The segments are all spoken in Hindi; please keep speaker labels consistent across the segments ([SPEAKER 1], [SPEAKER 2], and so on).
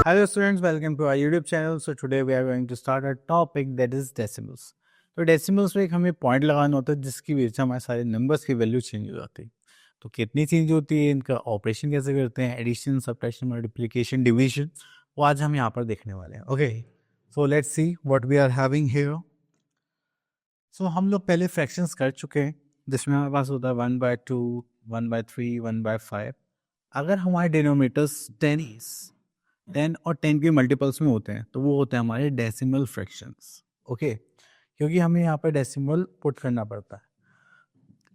[SPEAKER 1] Hello students, welcome to our YouTube channel. So today we are going to start a topic that is decimals. तो डेसिमल्स में एक हमें पॉइंट लगाना होता है जिसकी वजह से हमारे सारे नंबर्स की वैल्यू चेंज हो जाती है. तो कितनी चेंज होती है, इनका ऑपरेशन कैसे करते हैं, एडिशन, सब्ट्रैक्शन, मल्टीप्लिकेशन, डिवीजन, वो आज हम यहाँ पर देखने वाले हैं. Okay, so let's see what we are having here. So हम लोग पहले फ्रैक्शंस कर चुके हैं जिसमें हमारे पास होता है 1/2, 1/3, 1/5. अगर हमारे डिनोमिनेटर्स 10 और 10 के मल्टीपल्स में होते हैं तो वो होते हैं हमारे डेसिमल फ्रैक्शंस. ओके, क्योंकि हमें यहाँ पर डेसिमल पुट करना पड़ता है.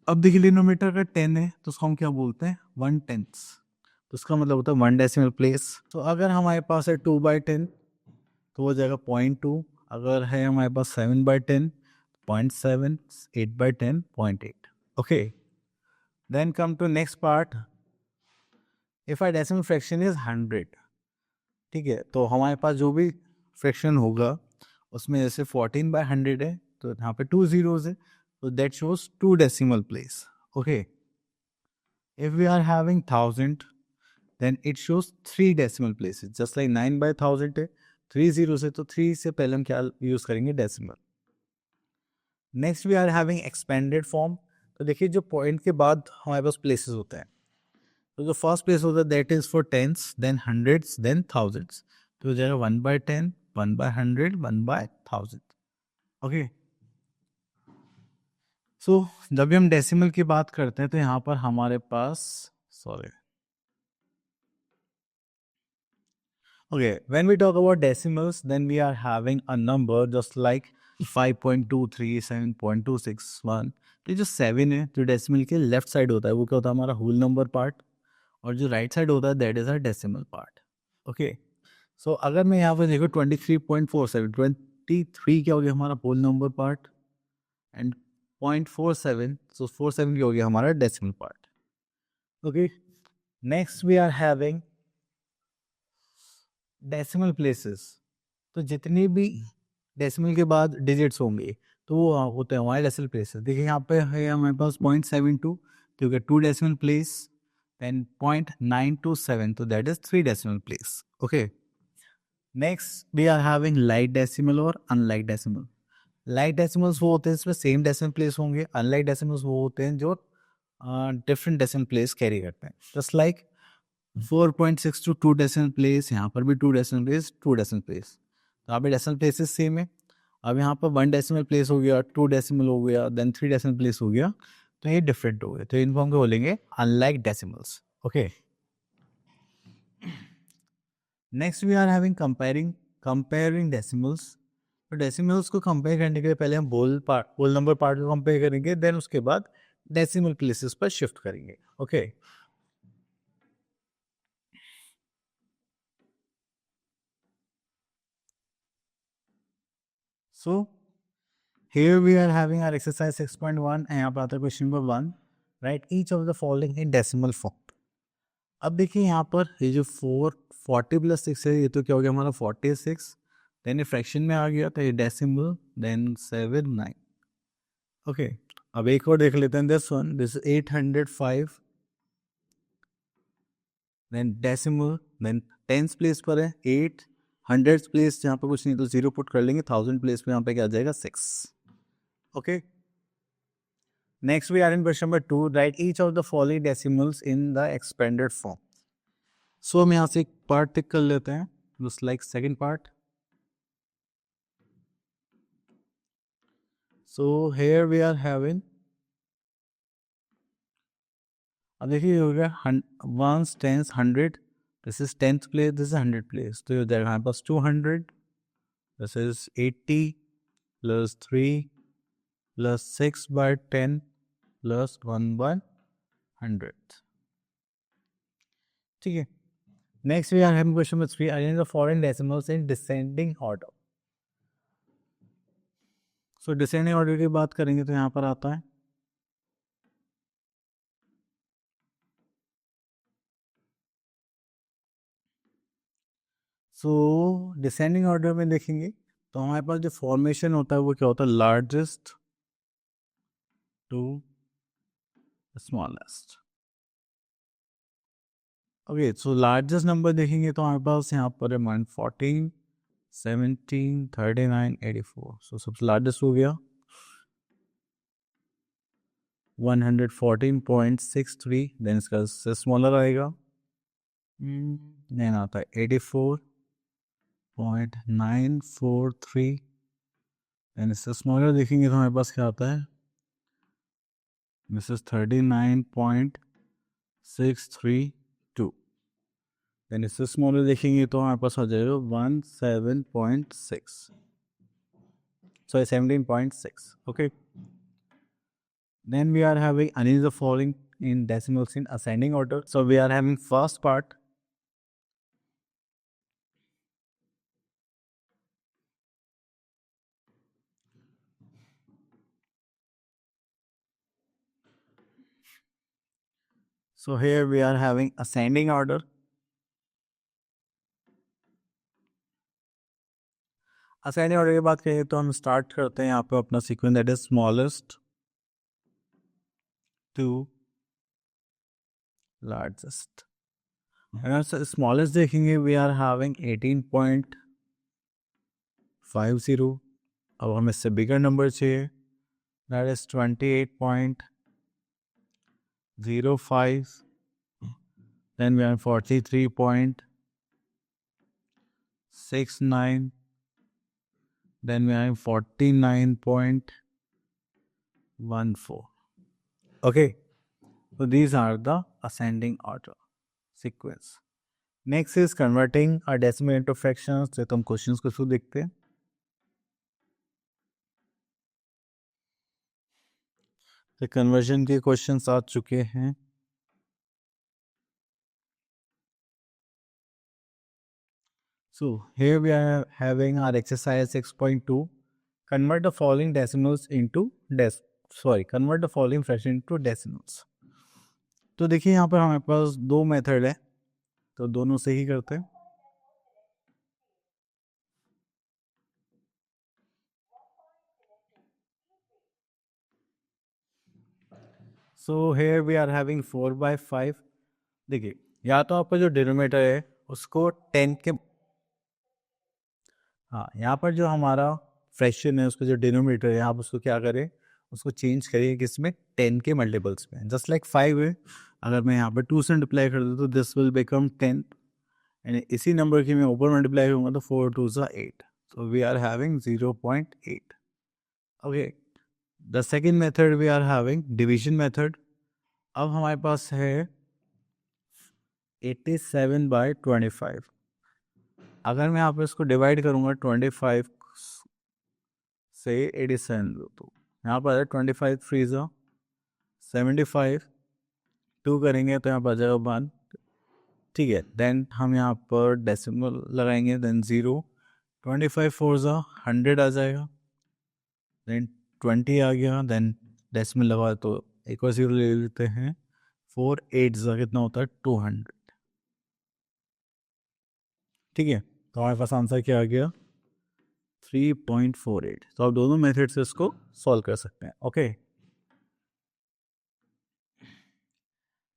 [SPEAKER 1] अब देखिए डिनोमिनेटर अगर 10 है तो उसको हम क्या बोलते हैं, 1/10. तो उसका मतलब होता है 1 डेसिमल प्लेस. तो अगर हमारे पास है 2/10 तो वो जाएगा 0.2. अगर है हमारे पास 7/10, 0.7, 8/10, 0.8. Okay, then come to next part. If our decimal fraction is 100, ठीक है, तो हमारे पास जो भी फ्रैक्शन होगा उसमें जैसे 14/100 है तो यहाँ पे 2 zeros है, तो that shows 2 decimal place. Okay, if we are having 1000 then it shows 3 decimal places. Just like 9/1000 है, 3 zeros है, तो 3 से पहले हम क्या यूज करेंगे, decimal. Next we are having expanded form. तो देखिए जो पॉइंट के बाद हमारे पास प्लेसेस होते हैं, तो जो फर्स्ट प्लेस होता है that is for tens, then hundreds, then thousands. तो हो जाएगा 1/10, 1/100, 1/1000. ओके, सो जब भी हम डेसिमल की बात करते हैं तो यहाँ पर हमारे पास, sorry, okay, when we talk about decimals then we are having a number just like 5.23, 7.261. तो जो 7 है जो डेसिमल के लेफ्ट साइड होता है वो क्या होता है, हमारा होल नंबर पार्ट. और जो राइट साइड होता है that is a decimal part. Okay, so अगर मैं यहाँ पर देखो 23.47, 23 क्या हो गया हमारा whole number part, and 0.47, so 47 क्या हो गया हमारा decimal part. Okay, next we are having decimal places. तो जितनी भी डेसिमल के बाद डिजिट्स होंगे तो वो होते हैं हमारे डेसिमल प्लेसेस. देखिए यहाँ पे है हमारे पास 0.72 क्योंकि 2 डेसिमल प्लेस, देन 0.927 तो that is 3 decimal place. Okay, next we are having like decimal और अनलाइट डेसिमल. लाइट डेसिमल्स वो होते हैं इसमें सेम डेसिमल प्लेस होंगे. अनलाइट डेसिमल्स वो होते हैं जो डिफरेंट डेसिमल प्लेस कैरी करते हैं. Just like 4.6 to 2 decimal place, यहाँ पर भी 2 डेसिमल प्लेस, 2 डेसिमल प्लेस. तो यहाँ पे डेसिमल प्लेसेस सेम है. अब यहाँ पर 1 डेसिमल प्लेस हो गया, 2 डेसिमल हो गया, देन 3 डेसिमल प्लेस हो गया, तो ये डिफरेंट हो गए. तो इनको हम क्या बोलेंगे, unlike decimals. Okay, next we are having comparing decimals. तो डेसिमल्स को कंपेयर करने के लिए पहले हम होल नंबर पार्ट को कंपेयर करेंगे, देन उसके बाद डेसिमल प्लेसेस पर शिफ्ट करेंगे. Okay, so here we are having our exercise 6.1 and यहाँ पर आता है question number 1. Write each of the following in decimal form. अब देखिए यहाँ पर ये जो 40 + 6 है, ये तो क्या हो गया हमारा 46. देन ये फ्रैक्शन में आ गया तो ये डेसिमल, देन 7, 9. ओके, अब एक और देख लेते हैं, this 805, then decimal, then tens place पर है 8, हंड्रेड्स प्लेस जहाँ पर कुछ नहीं तो 0 पुट कर लेंगे, 1000 प्लेस पे यहाँ पे क्या आ जाएगा 6. Okay, next we are in question number 2. Write each of the following decimals in the expanded form. So हम यहाँ से एक पार्ट टिक कर लेते हैं, just like second part. So here we are having, अब देखिए हो गया 1 10 100, this is 10th place, this is 100 place, तो ये हो जाएगा हमारे पास 200. This is 80 + 3 + 6/10 + 1/100. ठीक है, next we are having question number 3. Arrange the following decimals in descending order. So descending order की बात करेंगे तो यहाँ पर आता है, सो डिसेंडिंग ऑर्डर में देखेंगे तो हमारे पास जो फॉर्मेशन होता है वो क्या होता है, largest to smallest. Okay, so largest number देखेंगे तो हमारे पास यहाँ पर है 114, 17, 39, 84। सो सबसे लार्जेस्ट हो गया 114.63। देन इसका स्मॉलर आएगा, देन आता है 84.943। देन इससे स्मॉलर देखेंगे तो हमारे पास क्या आता है, दिस इज 39.632। देन इससे स्मॉलर देखेंगे तो हमारे पास आ जाएगा 17.6, sorry 17.6। okay, then we are having arrange the following in decimals in ascending order. So we are having first part, so here we are having ascending order. Ascending order की बात करें तो हम स्टार्ट करते हैं यहाँ पे अपना sequence, that is smallest to largest. अगर स्मॉलेस्ट देखेंगे वी आर हैविंग 18.50। अब हमें इससे बिगर नंबर चाहिए, that is 28.05। Then we are 43.69। then we are 49.14. okay, so these are the ascending order sequence. Next is converting a decimal into fractions। तो हम क्वेश्चंस को शुरू देखते हैं। तो कन्वर्जन के क्वेश्चंस आ चुके हैं। So here we are having our exercise 6.2, convert the following decimals into convert the following fraction into decimals। तो देखिए यहाँ पर हमारे पास दो मेथड है, तो दोनों से ही करते हैं। So here we are having 4/5। देखिए या तो आपका जो डिनोमिनेटर है उसको 10 के, हाँ यहाँ पर जो हमारा फ्रैक्शन है उसका जो डिनोमिनेटर है आप उसको क्या करें, उसको चेंज करिए किसमें, 10 के मल्टीपल्स में। जस्ट लाइक 5 है, अगर मैं यहाँ पर 2 से मल्टीप्लाई कर दूँ तो दिस विल बिकम 10, यानी इसी नंबर की मैं ऊपर मल्टीप्लाई करूँगा तो 4 2 सा 8। So we are having 0.8। Okay, the second method we are having division method. अब हमारे पास है 87/25। अगर मैं यहाँ पे इसको डिवाइड करूँगा 25 से 87 तो यहाँ पर है 25 3 ज़ा 75, 2 करेंगे तो यहाँ पर आ जाएगा 1। ठीक है, देन हम यहाँ पर डेसिमल लगाएंगे, देन 0, 25 4 ज़ा 100 आ जाएगा, देन 20 आ गया, देन डेसिमल लगा तो एक और 0 ले लेते हैं, 4 8 ज़ा कितना होता है 200। ठीक है, तो हमारे पास आंसर क्या आ गया 3.48। तो आप दोनों मेथड से इसको सॉल्व कर सकते हैं। Okay,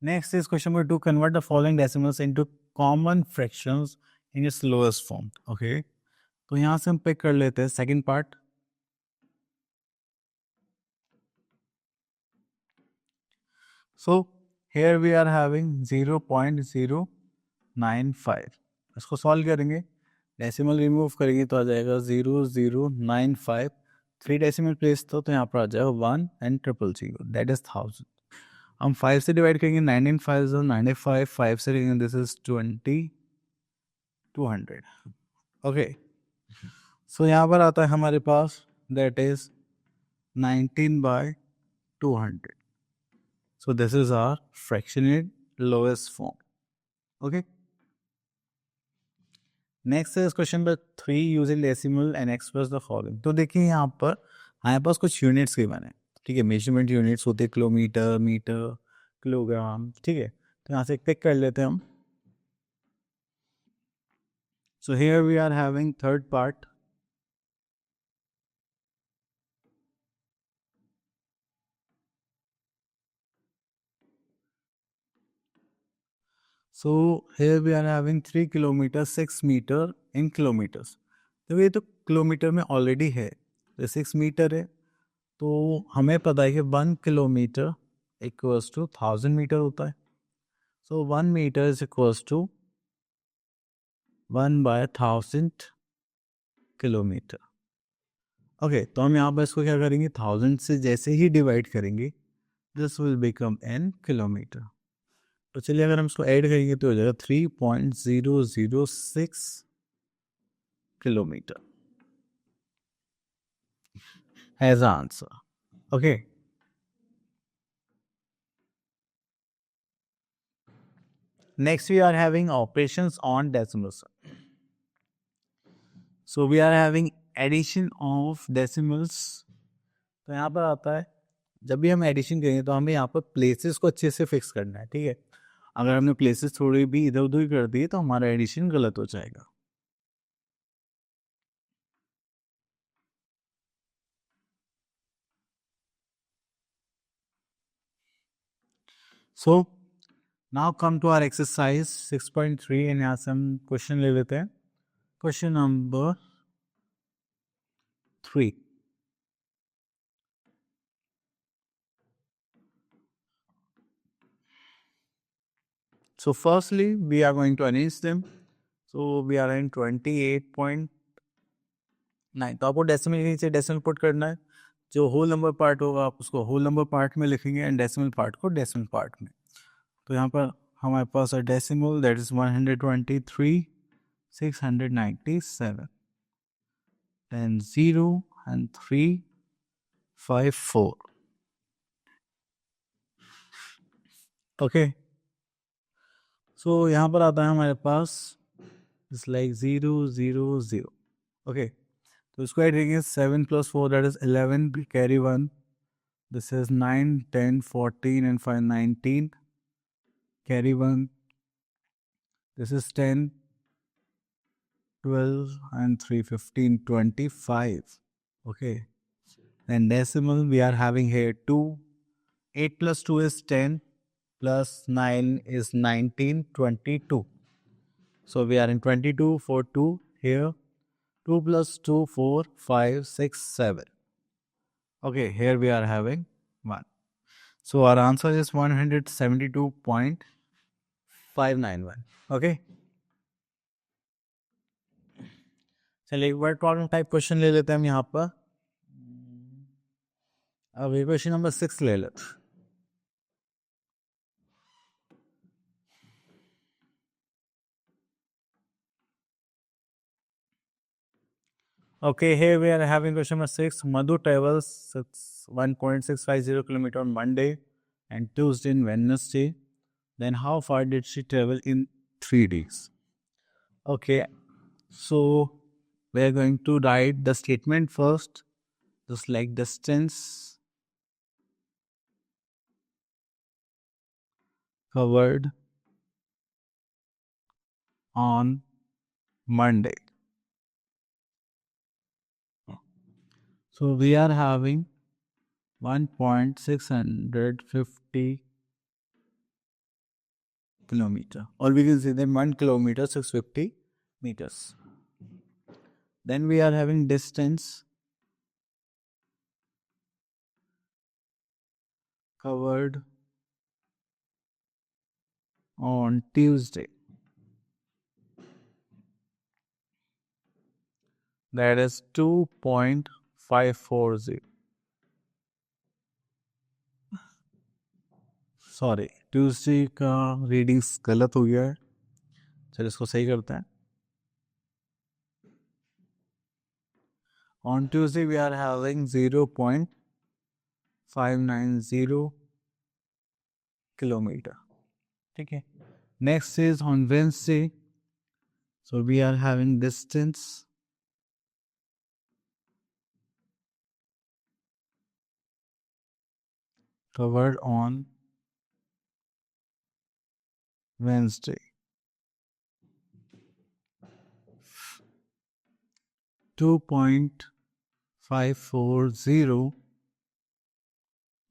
[SPEAKER 1] next is question number 2, convert the following decimals into common fractions in its lowest form. Okay, तो यहाँ से हम पिक कर लेते हैं second part. So here we are having 0.095। इसको सॉल्व करेंगे, डेसिमल रिमूव करेंगे तो आ जाएगा 0095। 3 डेसिमल प्लेस तो यहाँ पर आ जाएगा 1 एंड 000, दैट इज 1000। हम 5 से डिवाइड करेंगे, 19 5 95, 5 से करेंगे दिस इज 20 200। ओके, सो यहाँ पर आता है हमारे पास that is 19/200। So this is our fraction in lowest form. Okay, next is question number 3, using decimal and express the following. तो देखिए यहाँ पर हमारे पास कुछ यूनिट्स गिवन है। ठीक है, मेजरमेंट यूनिट्स होते हैं किलोमीटर, मीटर, किलोग्राम। ठीक है, तो यहाँ से पिक कर लेते हैं हम। So here we are having third part. So here we are having 3 kilometers 6 meter in kilometers. तो ये तो किलोमीटर में ऑलरेडी है, तो 6 मीटर है, तो हमें पता है कि 1 किलोमीटर इक्वल्स टू 1000 मीटर होता है. So 1 metre is equals to 1/1000 kilometre. Okay, तो हम यहाँ पर इसको क्या करेंगे, 1000 से जैसे ही डिवाइड करेंगे this will become n kilometre. तो चलिए अगर हम इसको ऐड करेंगे तो हो जाएगा 3.006 kilometre as answer. Okay, next we are having operations on decimals. So we are having addition of decimals. तो यहाँ पर आता है, जब भी हम एडिशन करेंगे तो हमें यहाँ पर प्लेसेस को अच्छे से फिक्स करना है. ठीक है, अगर हमने प्लेसेस थोड़ी भी इधर उधर कर दिए तो हमारा एडिशन गलत हो जाएगा. So now come to our exercise 6.3 and यहाँ से हम क्वेश्चन ले लेते हैं. Question number 3. So firstly we are going to arrange them. So we are in 28.9. तो आपको डेसिमल के नीचे डेसिमल पुट करना है. जो होल नंबर पार्ट होगा आप उसको होल नंबर पार्ट में लिखेंगे एंड डेसिमल पार्ट को डेसिमल पार्ट में. तो यहाँ पर हमारे पास है decimal that is 123,697, then 0 and 354. Okay, so यहाँ पर आता है हमारे पास इट्स लाइक 000. ओके, तो इसको ऐड करेंगे 7 + 4 that is 11, carry 1. This is 9, 10, 14 and 5 19, carry 1. This is 10, 12 and 3 15 25. Okay, then decimal we are having here 2. 8 + 2 is 10, plus 9 is 19, 22. So we are in 22 for 2 here. 2 + 2 4 5 6 7. Okay, here we are having 1. So our answer is 172.591. Okay, चलिए एक वर्ड प्रॉब्लम टाइप क्वेश्चन ले लेते हैं हम यहाँ पर. अब ये क्वेश्चन नंबर 6 ले लेते हैं. Okay, here we are having question number 6. Madhu travels 1.650 kilometer on Monday and Tuesday and Wednesday. Then how far did she travel in 3 days? Okay, so we are going to write the statement first, just like distance covered on Monday. So we are having 1.650 kilometer, or we can say that 1 kilometer 650 meters. Then we are having distance covered on Tuesday, that is 2.540. Sorry, Tuesday का रीडिंग्स गलत हो गया है, चलो इसको सही करते हैं. On Tuesday we are having 0.590 kilometre. ठीक है, next is on Wednesday. So we are having distance covered on Wednesday, 2.540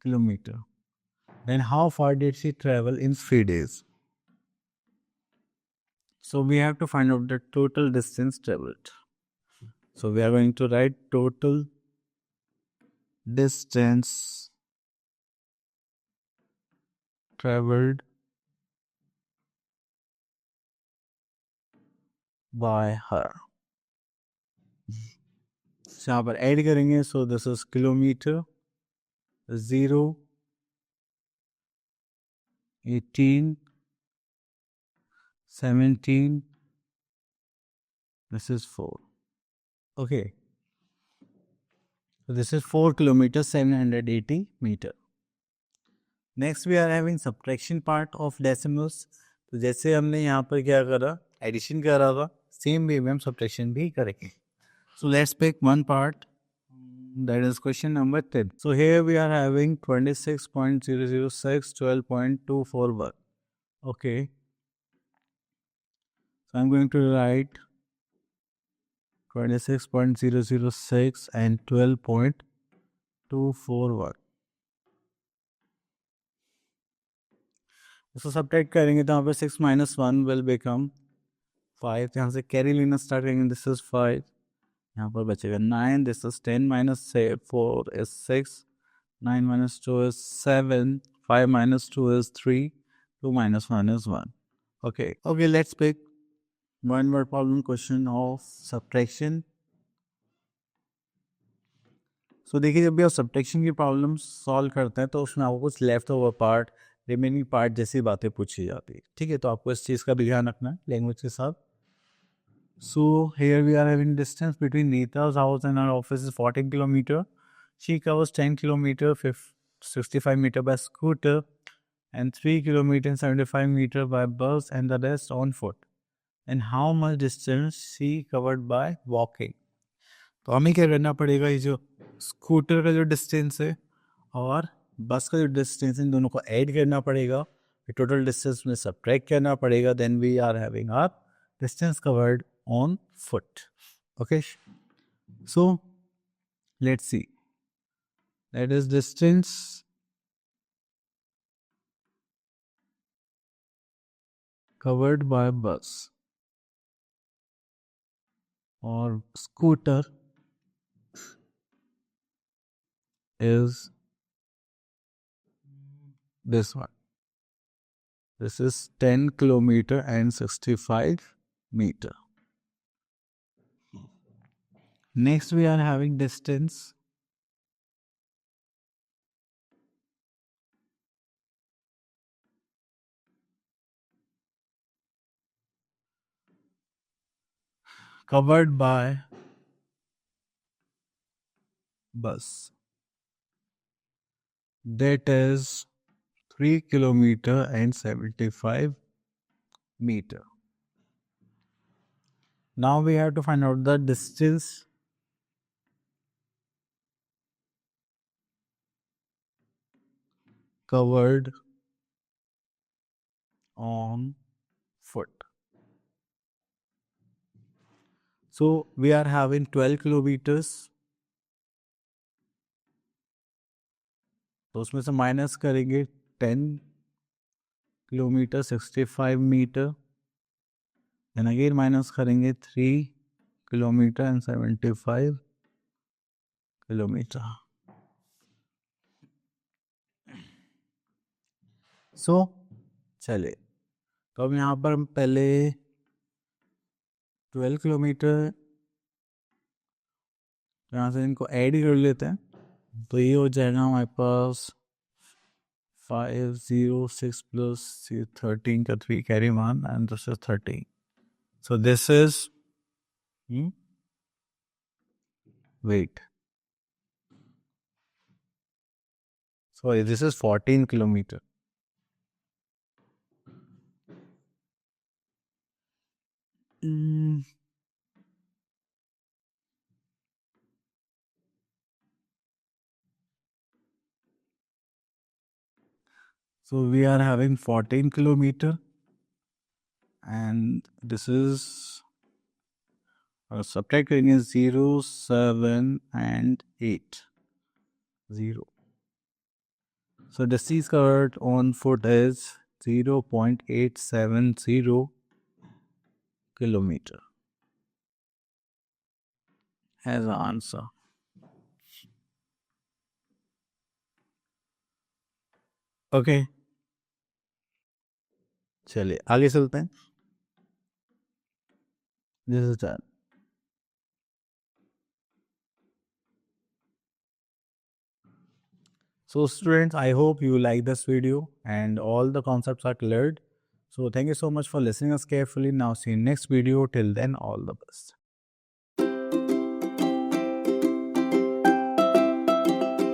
[SPEAKER 1] kilometer. Then how far did she travel in 3 days? So we have to find out the total distance traveled. So we are going to write total distance traveled by her. So यहाँ पर ऐड करेंगे. So this is kilometer, 0, 18, 17. This is 4. Okay. So this is 4 kilometers, 780 meter. Next we are having subtraction part of decimals. तो जैसे हमने यहाँ पर क्या करा, एडिशन करा था, सेम वे में हम सब्ट्रैक्शन भी करेंगे. So let's pick one part. That is question number 10. So here we are having 26.006, 12.241. Okay. So I'm going to write 26.006 and 12.241. इसको सब्ट्रैक्ट करेंगे तो यहाँ पर 6 minus 1 will become 5. यहाँ से कैरी लेना स्टार्ट करेंगे. This is 5. यहाँ पर बचेगा 9. This is 10 minus 4 is 6. 9 minus 2 is 7. 5 minus 2 is 3. 2 minus 1 is 1. Okay. Okay, let's pick one more problem question of subtraction. So देखिए, जब भी आप सब्ट्रैक्शन की प्रॉब्लम सॉल्व करते हैं तो उसमें आपको कुछ left over part, remaining part जैसी बातें पूछी जाती है. ठीक है, तो आपको इस चीज़ का भी ध्यान रखना है लैंग्वेज के साथ. So here we are having distance between Neeta's house and her office is 14 kilometer. She covers 10 kilometer, 65 meter by scooter, and 3 kilometer and 75 meter by bus, and the rest on foot. And how much distance she covered by walking? तो हमें क्या करना पड़ेगा, ये जो स्कूटर का जो डिस्टेंस है और बस का जो डिस्टेंस है, इन दोनों को ऐड करना पड़ेगा, टोटल डिस्टेंस में सब्ट्रैक्ट करना पड़ेगा. Then we are having our distance covered on foot. Okay, so let's see. That is distance covered by bus or scooter is this one. This is 10 kilometer and 65 meter. Next we are having distance covered by bus. That is 3 kilometer and 75 meter. Now we have to find out the distance covered on foot. So we are having 12 kilometers. तो उसमें से माइनस करेंगे 10 kilometre 65 metre. Then again minus करेंगे 3 किलोमीटर एंड 75 किलोमीटर. सो चले, तो अब यहाँ पर हम पहले 12 किलोमीटर यहाँ से इनको ऐड कर लेते हैं. तो ये हो जाएगा हमारे पास 506 plus 13 का 3 carry 1 and this is 13. So this is wait. Sorry, this is 14 kilometer. So we are having 14 kilometer and this is subtracting is 0, 7 and 8. 0. So the distance covered on foot is 0.870 kilometer as an answer. Okay, चलिए आगे चलते हैं. This is done. So students, I hope you like this video and all the concepts are cleared. So thank you so much for listening us carefully. Now see you next video. Till then, all the best.